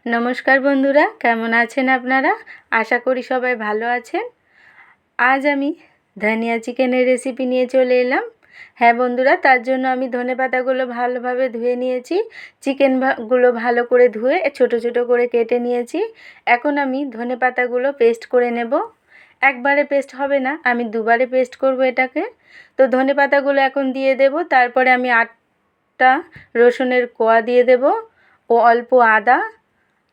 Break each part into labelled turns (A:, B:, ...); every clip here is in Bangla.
A: নমস্কার বন্ধুরা, কেমন আছেন আপনারা? আশা করি সবাই ভালো আছেন। আজ আমি ধনিয়া চিকেনের রেসিপি নিয়ে চলে এলাম। হ্যাঁ বন্ধুরা, তার জন্য আমি ধনেপাতাগুলো ভালোভাবে ধুয়ে নিয়েছি। চিকেনগুলো ভালো করে ধুয়ে ছোট ছোট করে কেটে নিয়েছি। এখন আমি ধনেপাতাগুলো পেস্ট করে নেব। একবারে পেস্ট হবে না, আমি দুবারে পেস্ট করব এটাকে। তো ধনেপাতাগুলো এখন দিয়ে দেব। তারপরে আমি 8টা রসুনের কোয়া দিয়ে দেব ও অল্প আদা,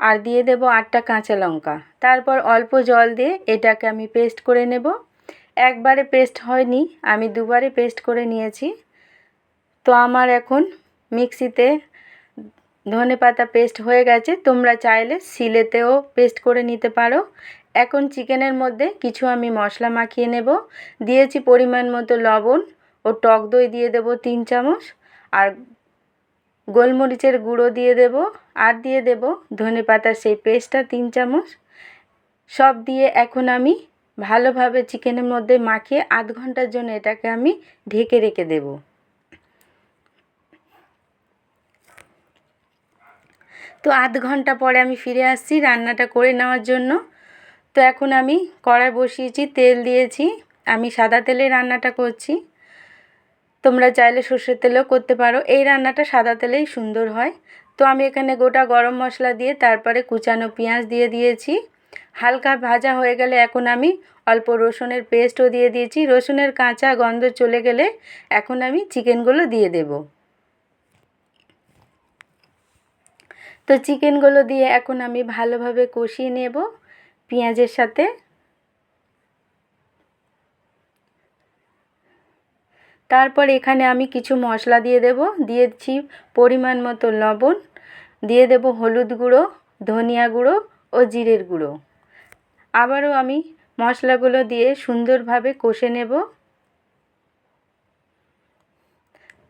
A: আর দিয়ে দেব 8টা কাঁচা লঙ্কা। তারপর অল্প জল দিয়ে এটাকে আমি পেস্ট করে নেব। একবারে পেস্ট হয়নি, আমি দুবারে পেস্ট করে নিয়েছি। তো আমার এখন মিক্সিতে ধনেপাতা পেস্ট হয়ে গেছে। তোমরা চাইলে শিলেতেও পেস্ট করে নিতে পারো। এখন চিকেনের মধ্যে কিছু আমি মশলা মাখিয়ে নেব। দিয়েছি পরিমাণ মতো লবণ ও টক দই দিয়ে দেব 3 চামচ, আর গোলমরিচের গুঁড়ো দিয়ে দেব, আর দিয়ে দেব ধনেপাতার সেই পেস্টটা 3 চামচ। সব দিয়ে এখন আমি ভালোভাবে চিকেনের মধ্যে মাখিয়ে আধ ঘন্টার জন্য এটাকে আমি ঢেকে রেখে দেব। তো আধ ঘন্টা পরে আমি ফিরে আসছি রান্নাটা করে নেওয়ার জন্য। তো এখন আমি কড়াই বসিয়েছি, তেল দিয়েছি। আমি সাদা তেলে রান্নাটা করছি। তোমরা চাইলে সর্ষের তেলেও করতে পারো, এই রান্নাটা সাদা তেলেই সুন্দর হয়। তো আমি এখানে গোটা গরম মশলা দিয়ে তারপরে কুচানো পেঁয়াজ দিয়ে দিয়েছি। হালকা ভাজা হয়ে গেলে এখন আমি অল্প রসুনের পেস্টও দিয়ে দিয়েছি। রসুনের কাঁচা গন্ধ চলে গেলে এখন আমি চিকেনগুলো দিয়ে দেব। তো চিকেনগুলো দিয়ে এখন আমি ভালোভাবে কষিয়ে নেব পেঁয়াজের সাথে। তারপর এখানে আমি কিছু মশলা দিয়ে দেব। দিয়েছি পরিমাণ মতো লবণ, দিয়ে দেব হলুদ গুঁড়ো, ধনিয়া গুঁড়ো ও জিরের গুঁড়ো। আবারও আমি মশলাগুলো দিয়ে সুন্দরভাবে কষে নেব।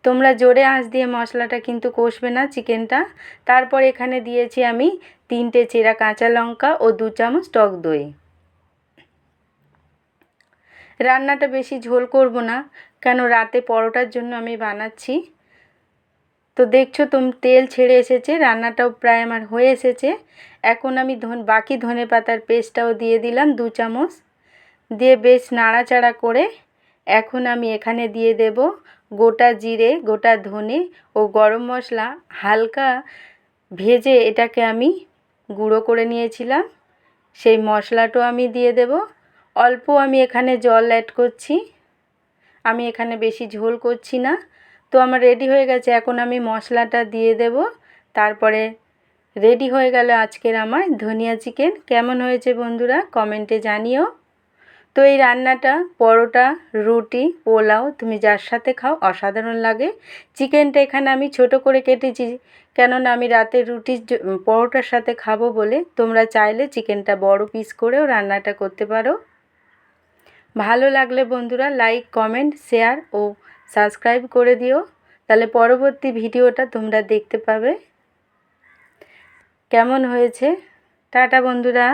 A: তোমরা জোরে আঁচ দিয়ে মশলাটা কিন্তু কষবে না চিকেনটা। তারপর এখানে দিয়েছি আমি 3টে চেরা কাঁচা লঙ্কা ও 2 চামচ টক দই। রান্নাটা বেশি ঝোল করব না, কেন রাতে পরোটার জন্য আমি বানাচ্ছি। তো দেখছো তেল ছেড়ে এসেছে, রান্নাটাও প্রায় আমার হয়ে এসেছে। এখন আমি বাকি ধনেপাতার পেস্টটাও দিয়ে দিলাম 2 চামচ, দিয়ে বেশ নাড়াচাড়া করে এখন আমি এখানে দিয়ে দেব গোটা জিরে, গোটা ধনে ও গরম মশলা হালকা ভেজে এটাকে আমি গুঁড়ো করে নিয়েছিলাম, সেই মশলাটাও আমি দিয়ে দেব। অল্প আমি এখানে জল অ্যাড করছি, আমি এখানে বেশি ঝোল করছি না। তো আমার রেডি হয়ে গেছে, এখন আমি মশলাটা দিয়ে দেব। তারপরে রেডি হয়ে গেল আজকের আমার ধনিয়া চিকেন। কেমন হয়েছে বন্ধুরা কমেন্টে জানিও। তো এই রান্নাটা পরোটা, রুটি, পোলাও তুমি যার সাথে খাও অসাধারণ লাগে। চিকেনটা এখানে আমি ছোট করে কেটেছি, কেননা আমি রাতে পরোটার সাথে খাবো বলে। তোমরা চাইলে চিকেনটা বড় পিস করেও রান্নাটা করতে পারো। ভালো লাগলে বন্ধুরা লাইক, কমেন্ট, শেয়ার ও সাবস্ক্রাইব করে দিও, তাহলে পরবর্তী ভিডিওটা তোমরা দেখতে পাবে। কেমন হয়েছে? টাটা বন্ধুরা।